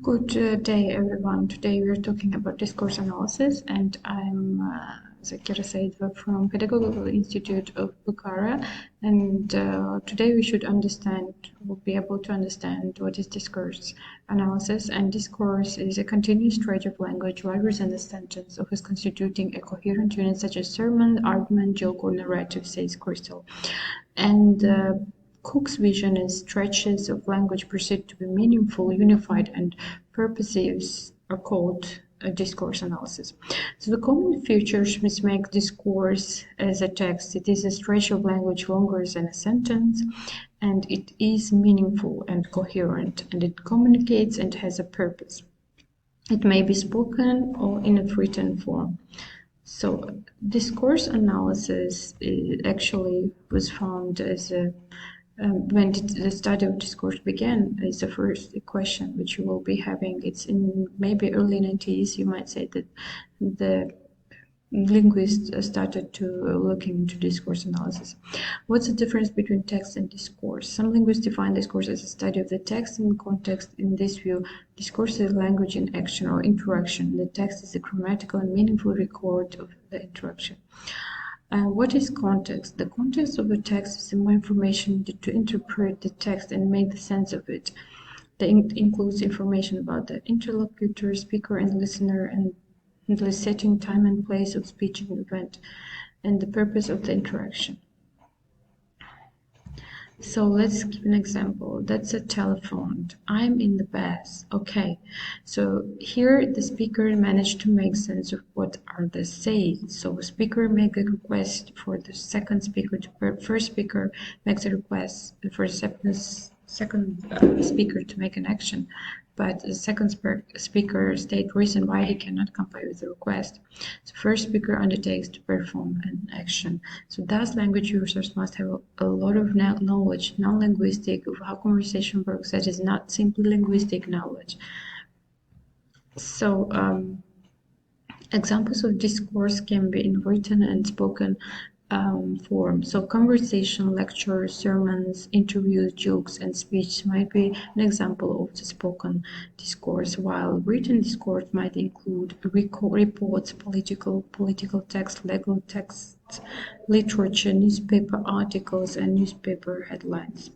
Good day, everyone. Today we are talking about discourse analysis, and I'm Saidova from Pedagogical Institute of Bukhara. And today we should we'll be able to understand what is discourse analysis. And discourse is a continuous stretch of language rather than a sentence, often constituting a coherent unit such as sermon, argument, joke, or narrative, says Crystal. And Cook's vision is stretches of language perceived to be meaningful, unified, and purposive are called discourse analysis. So the common features which make discourse as a text: it is a stretch of language longer than a sentence, and it is meaningful and coherent, and it communicates and has a purpose. It may be spoken or in a written form. So discourse analysis actually was found as when the study of discourse began, is the first question which you will be having. It's in maybe early 90s, you might say, that the linguists started to look into discourse analysis. What's the difference between text and discourse? Some linguists define discourse as a study of the text and context. In this view, discourse is language in action or interaction. The text is a grammatical and meaningful record of the interaction. What is context? The context of a text is more information to interpret the text and make the sense of it. That includes information about the interlocutor, speaker, and listener, and the setting, time, and place of speech and event, and the purpose of the interaction. So let's give an example. That's a telephone. I'm in the bath. Okay. So here the speaker managed to make sense of what are they saying. So speaker make a request for the second speaker first speaker makes a request for the second speaker to make an action, but the second speaker state reason why he cannot comply with the request. So first speaker undertakes to perform an action. So thus language users must have a lot of knowledge, non-linguistic, of how conversation works, that is not simply linguistic knowledge. So examples of discourse can be in written and spoken form. So conversation, lectures, sermons, interviews, jokes, and speech might be an example of the spoken discourse, while written discourse might include reports, political text, legal texts, literature, newspaper articles, and newspaper headlines.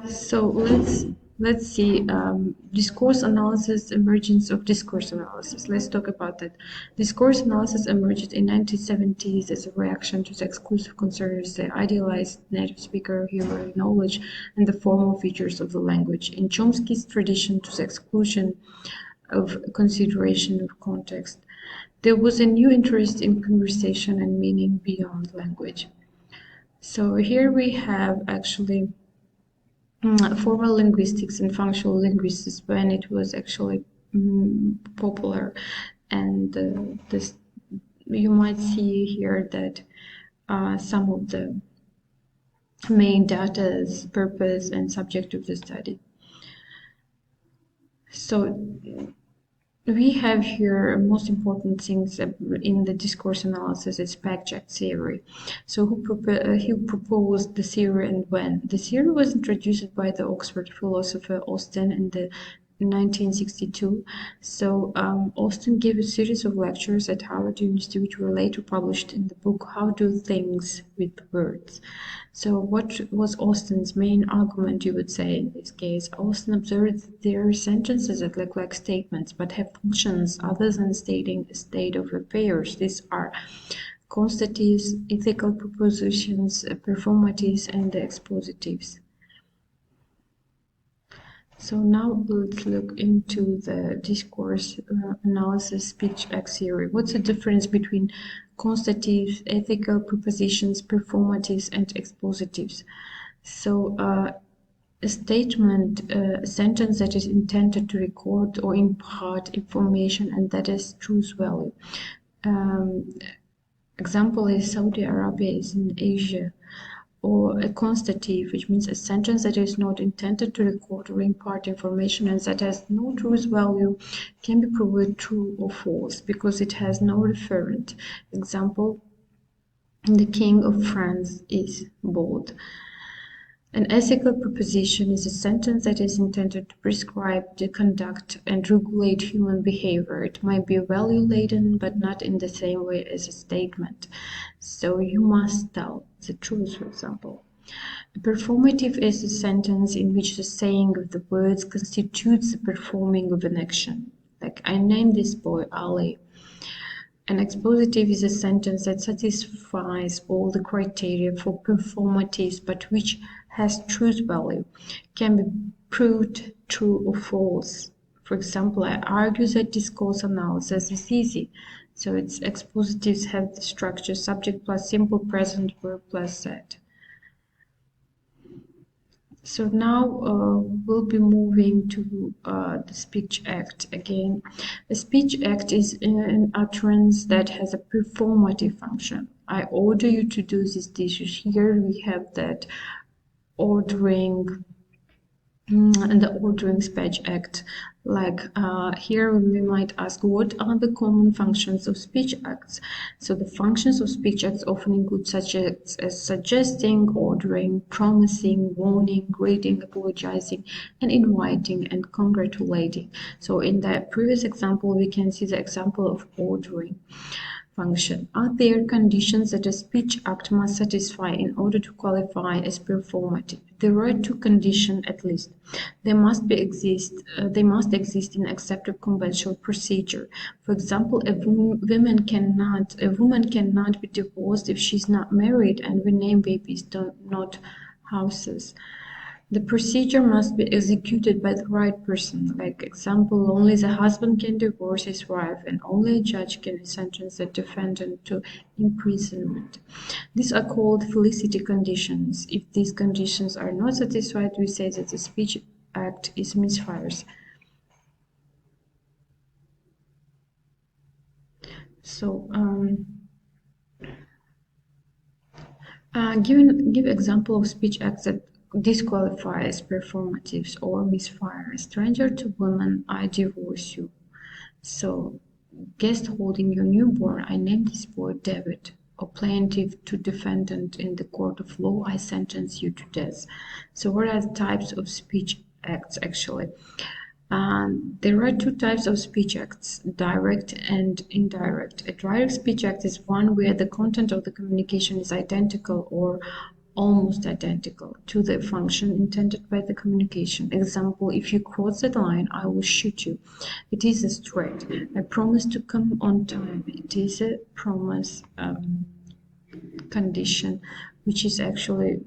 So let's see discourse analysis, emergence of discourse analysis. Let's talk about that. Discourse analysis emerged in 1970s as a reaction to the exclusive concerns, the idealized native speaker, humor, knowledge, and the formal features of the language. In Chomsky's tradition, to the exclusion of consideration of context, there was a new interest in conversation and meaning beyond language. So here we have actually formal linguistics and functional linguistics when it was actually popular, and this you might see here that some of the main data's purpose and subject of the study. So we have here most important things in the discourse analysis is fact-check theory. So who proposed the theory and when? The theory was introduced by the Oxford philosopher Austin in the 1962. So Austin gave a series of lectures at Harvard University, which were later published in the book How Do Things with Words. So what was Austin's main argument, you would say, in this case? Austin observed that there are sentences that look like statements but have functions other than stating a state of affairs. These are constatives, ethical propositions, performatives, and the expositives. So now let's look into the discourse analysis speech act theory. What's the difference between constatives, ethical propositions, performatives, and expositives? So a statement, a sentence that is intended to record or impart information and that has truth value. Example is Saudi Arabia is in Asia. Or a constative, which means a sentence that is not intended to record or impart information and that has no truth value, can be proved true or false because it has no referent. Example, the King of France is bald. An ethical proposition is a sentence that is intended to prescribe the conduct and regulate human behavior. It might be value-laden, but not in the same way as a statement. So you must tell the truth, for example. A performative is a sentence in which the saying of the words constitutes the performing of an action. Like, I named this boy Ali. An expositive is a sentence that satisfies all the criteria for performatives but which has truth value, can be proved true or false. For example, I argue that discourse analysis is easy. So its expositives have the structure subject plus simple present verb plus that. So now we'll be moving to the speech act again. A speech act is an utterance that has a performative function. I order you to do these dishes. Here we have that ordering and the ordering speech act. Like here we might ask, what are the common functions of speech acts? So the functions of speech acts often include such as suggesting, ordering, promising, warning, greeting, apologizing, and inviting and congratulating. So in the previous example, we can see the example of ordering function. Are there conditions that a speech act must satisfy in order to qualify as performative? There are two conditions at least. They must exist in accepted conventional procedure. For example, a woman cannot be divorced if she's not married, and we name babies, not houses. The procedure must be executed by the right person. Like example, only the husband can divorce his wife and only a judge can sentence the defendant to imprisonment. These are called felicity conditions. If these conditions are not satisfied, we say that the speech act is misfires. So give example of speech acts that disqualify as performatives or misfire. Stranger to woman, I divorce you. So guest holding your newborn, I named this boy David. Or plaintiff to defendant in the court of law, I sentence you to death. So what are the types of speech acts actually? There are two types of speech acts, direct and indirect. A direct speech act is one where the content of the communication is identical or almost identical to the function intended by the communication. Example, if you cross the line, I will shoot you. It is a threat. I promise to come on time. It is a promise condition, which is actually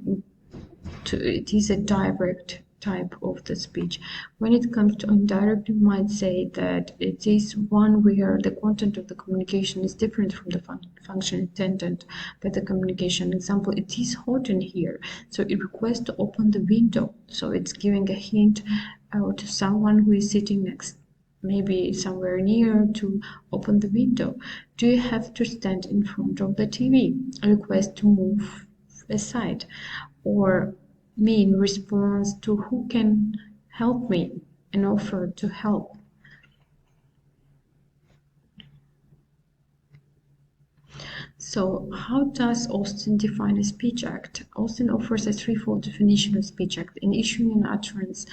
it is a direct type of the speech. When it comes to indirect, you might say that it is one where the content of the communication is different from the function intended by the communication. Example, it is hot in here, so it requests to open the window. So it's giving a hint to someone who is sitting next, maybe somewhere near, to open the window. Do you have to stand in front of the TV? A request to move aside. Or me in response to who can help me, an offer to help. So how does Austin define a speech act? Austin offers a threefold definition of speech act. In issuing an utterance,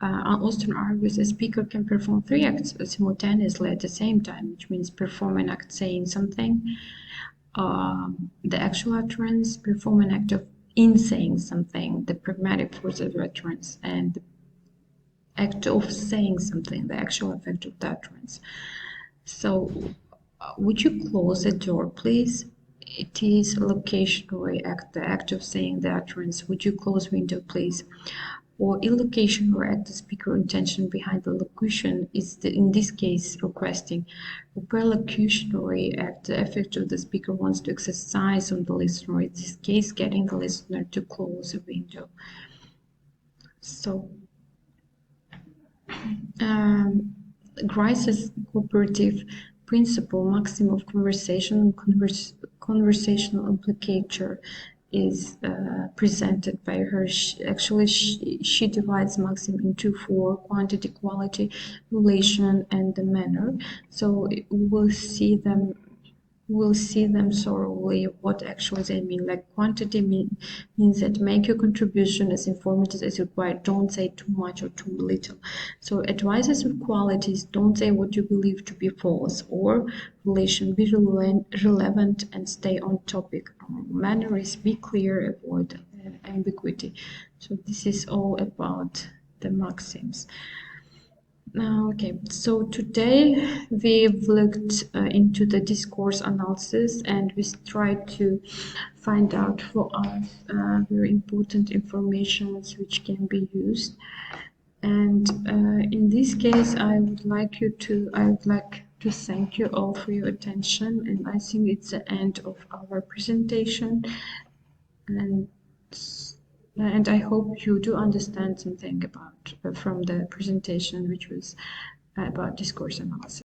Austin argues a speaker can perform three acts simultaneously at the same time, which means perform an act saying something, the actual utterance, perform an act of in saying something, the pragmatic force of utterance, and the act of saying something, the actual effect of the utterance. So, would you close the door, please? It is a locutionary act, the act of saying the utterance. Would you close window, please? Or illocation or act, the speaker intention behind the locution is in this case requesting. A perlocutionary act, the effect of the speaker wants to exercise on the listener, in this case getting the listener to close a window. So Grice's cooperative principle, maxim of conversation and conversational implicature, is presented by her. She divides maxim into four: quantity, quality, relation, and the manner. So we will see them will see them thoroughly what actually they mean. Like quantity means that make your contribution as informative as required. Don't say too much or too little. So advices with qualities, don't say what you believe to be false, or relation, be relevant and stay on topic. Manner is be clear, avoid ambiguity. So this is all about the maxims. Okay, so today we've looked into the discourse analysis, and we tried to find out for us very important information which can be used. And in this case, I would like to thank you all for your attention, and I think it's the end of our presentation. And I hope you do understand something about from the presentation, which was about discourse analysis.